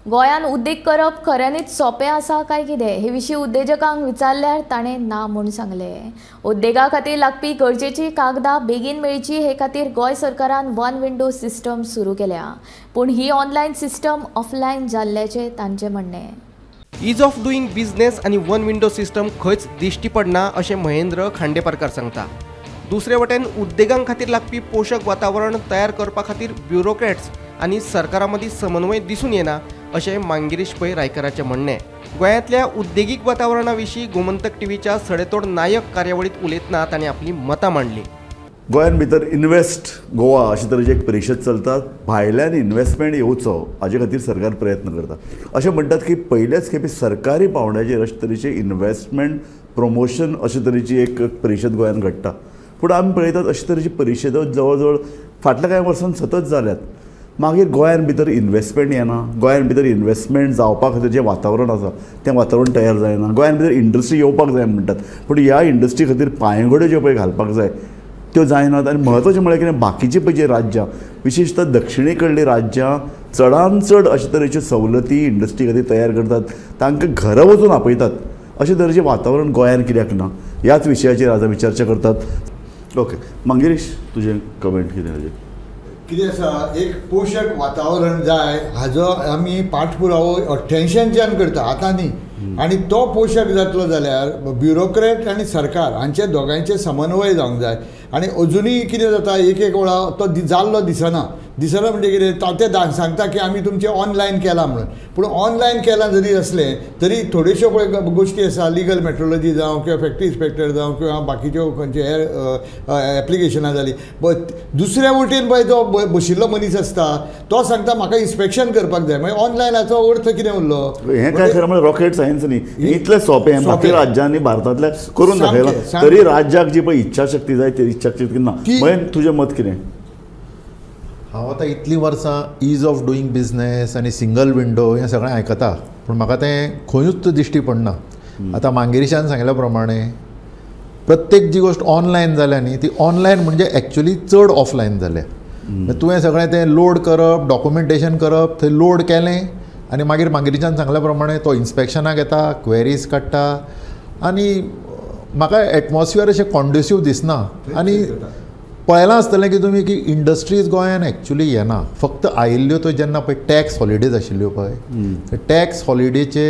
गोयान उद्देग करप खऱ्यांनीच सोपें आसा काय कितें हे विशीं उद्देजकांक विचारल्यार ताणें ना म्हूण सांगलें। उद्देगा खातीर लागपी गरजेची कागदां बेगीन मेळची हे खातीर गोंय सरकारान वन विंडो सिस्टम सुरू केल्या, पूण ही ऑनलायन सिस्टम ऑफलायन जाल्ल्याचें तांचें म्हणणें। ईज ऑफ डुईंग बिझनेस आणि वन विंडो सिस्टम खंयच दिश्टी पडना अशें महेंद्र खांडेपारकार सांगता। दुसरे वटेन उद्देगांक खातीर लागपी पोषक वातावरण तयार करपा खातीर ब्युरोक्रेट्स आनी सरकारा मदीं समन्वय दिसून येना अशें मांगिरीश पै रायकराचें म्हणणें। गोंयांतल्या उद्देगीक वातावरणा विशीं गोमंतक टीव्हीच्या सडेतोड नायक कार्यावळीत उलयतना ताणें आपली मतां मांडली। गोंयान भितर इन्वेस्ट गोवा अशे तरेची एक परिशद चलता, भायल्यान इन्वेस्टमेंट येवचो हाजे खातीर सरकार प्रयत्न करता। अशें म्हणटात की पयलेच खेपे सरकारी पावंड्याचेर अशे तरेचे इन्वेस्टमेंट प्रमोशन अशे तरेची एक परिशद गोंयान घडटा। पूण आमी पळयतात अशे तरेची परिशदो जवळ जवळ फाटल्या कांय वर्सान सतत जाल्यात, मागीर गोंयान भितर इन्वेस्टमेंट येना, गोंयान भितर इन्वेस्टमेंट जावपा खातीर जें वातावरण आसा तें वातावरण तयार जायना, गोंयान भितर इंडस्ट्री येवपाक जाय म्हणटात, पूण ह्या इंडस्ट्री खातीर पांयगोड्यो ज्यो पळय घालपाक जाय त्यो जायनात। आनी म्हत्वाचें म्हळ्यार कितें, बाकीची पळय जी राज्यां विशेशतः दक्षिणे कडली राज्यां चडांत चड अशे तरेच्यो सवलती इंडस्ट्री खातीर तयार करतात, तांकां घरा वचून आपयतात, अशे तरेचें वातावरण गोंयान कित्याक ना, ह्याच विशयाचेर आज आमी चर्चा करतात। ओके मंगिरीश, तुजें कमेंट कितें हाजेर? कितें आसा, एक पोशक वातावरण जाय हाजो आमी पाठपुरावो 88च्यान करता, आतां न्ही। आनी तो पोशक जातलो जाल्यार ब्युरोक्रेट आनी सरकार हांचे दोगांयचे समन्वय जावंक जाय। आनी अजुनूय कितें जाता, एक एक वेळा तो जाल्लो दिसना म्हणजे कितें ते सांगता की आमी तुमचें ऑनलायन केलां म्हणून, पूण ऑनलायन केलां जरी असलें तरी थोड्योश्यो पळय गोश्टी आसा, लिगल मेट्रोलॉजी जावं किंवा फॅक्टरी इन्स्पेक्टर जावं किंवा बाकीच्यो खंयचे हेर एप्लिकेशनां जाली, दुसऱ्या वटेन पळय जो बशिल्लो मनीस आसता तो सांगता म्हाका इन्स्पेक्शन करपाक जाय, मागीर ऑनलायनाचो अर्थ कितें उरलो? हें काय खरें म्हळ्यार रॉकेट सायन्स न्ही, इतलें सोंपें बाकी राज्यांनी भारतांतल्या करून दाखयलां, तरी राज्याक जी पळय इच्छाशक्ती जाय ती इच्छाशक्ती ना। मयन तुजें मत कितें? हांव आतां इतलीं वर्सां ईज ऑफ डुईंग बिझनेस आनी सिंगल विंडो हें सगळें आयकता, पूण म्हाका तें खंयूच दिश्टी पडना। आतां मांगिरीशान सांगल्या प्रमाणे प्रत्येक जी गोश्ट ऑनलायन जाल्या न्ही, ती ऑनलायन म्हणजे एक्चुली चड ऑफलायन जाल्या। तुवें सगळें तें लोड करप, डॉक्युमेंटेशन करप, थंय लोड केलें आनी मागीर मांगिरीच्यान सांगल्या प्रमाणे तो इन्स्पेक्शनाक येता, क्वेरीज काडटा, आनी म्हाका एटमॉस्फियर अशें कॉन्ड्युसीव दिसना। आनी पळयलां आसतलें की तुमी की इंडस्ट्रीज गोंयान एक्चुली येना, फक्त आयिल्ल्यो त्यो जेन्ना पळय टॅक्स हॉलिडेज आशिल्ल्यो पळय, टॅक्स हॉलिडेचे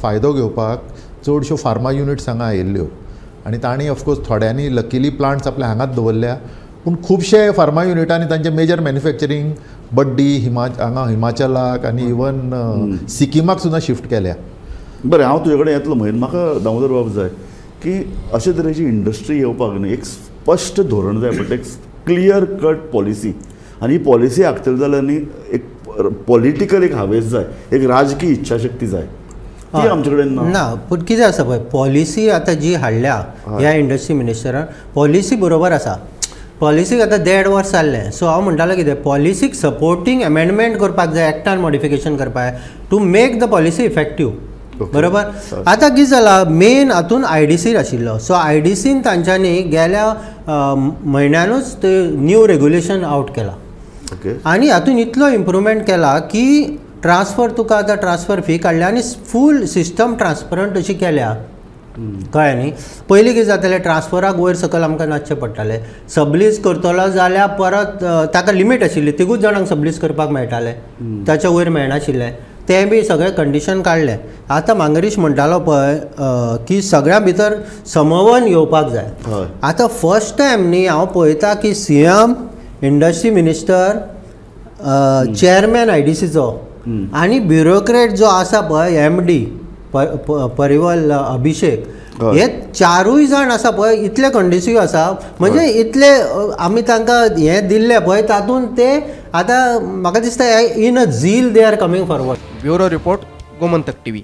फायदो घेवपाक चडश्यो फार्मा युनिट्स हांगा आयिल्ल्यो, आनी तांणी ऑफकोर्स थोड्यांनी लकिली प्लांट्स आपल्या हांगाच दवरल्या, पूण खुबशे फार्मा युनिटांनी तांचें मेजर मॅन्युफॅक्चरींग बड्डी हांगा हिमाचलाक आनी इवन सिक्किमाक सुद्दां शिफ्ट केल्या। बरें, हांव तुजे कडेन येतलो म्हयन म्हाका दामोदर बाब जाय की अशे तरेची इंडस्ट्री येवपाक न्ही एक स्पश्ट धोरण जाय पडटा, एक क्लियर कट पॉलिसी, आनी ही पॉलिसी आखतली जाल्यार न्ही एक पॉलिटिकल एक हावेस जाय, एक राजकीय इच्छाशक्ती जाय, ती आमचे कडेन ना। पूण कितें आसा पळय, पॉलिसी आतां जी हाडल्या ह्या इंडस्ट्री मिनिस्टरान, पॉलिसी बरोबर आसा, पॉलिसीक आतां 1.5 वर्स जाल्लें, सो हांव म्हणटालो कितें, पॉलिसीक सपोर्टींग एमेंडमेंट करपाक जाय, एक्टान मॉडिफिकेशन करपाक जाय to make the policy effective, बरोबर। आतां कितें जालां, मेन हातून IDC आशिल्लो, सो IDCन तांच्यांनी गेल्या म्हयन्यानूच ते न्यू रेग्युलेशन आउट केला, आनी हातून इतलो इम्प्रुवमेंट केला की ट्रान्सफर तुका आतां ट्रान्सफर फी काडल्या आनी फूल सिस्टम ट्रान्सपरंट अशी केल्या, कळ्ळें न्ही। पयलीं कितें जातालें, ट्रान्सफराक वयर सकयल आमकां नाचचें पडटालें, सबलीज करतलो जाल्यार परत ताका लिमीट आशिल्ली, 3 जाणांक सबलीज करपाक मेळटालें, ताच्या वयर मेळनाशिल्लें, तें बी सगळें कंडिशन काडलें। आतां मांगरीश म्हणटालो पळय की सगळ्या भितर समवन येवपाक जाय। आतां फर्स्ट टायम न्ही हांव पळयता की CM, इंडस्ट्री मिनिस्टर, चेअरमॅन IDCचो आनी ब्युरोक्रेट जो आसा पळय MD परिवल अभिषेक, हे 4 जाण आसा पळय इतले कंडिसीव आसा, म्हणजे इतले आमी तांकां हें दिल्लें पळय तातूंत ते आतां म्हाका दिसता इन अ झील they are coming forward. Bureau report, Gomantak TV.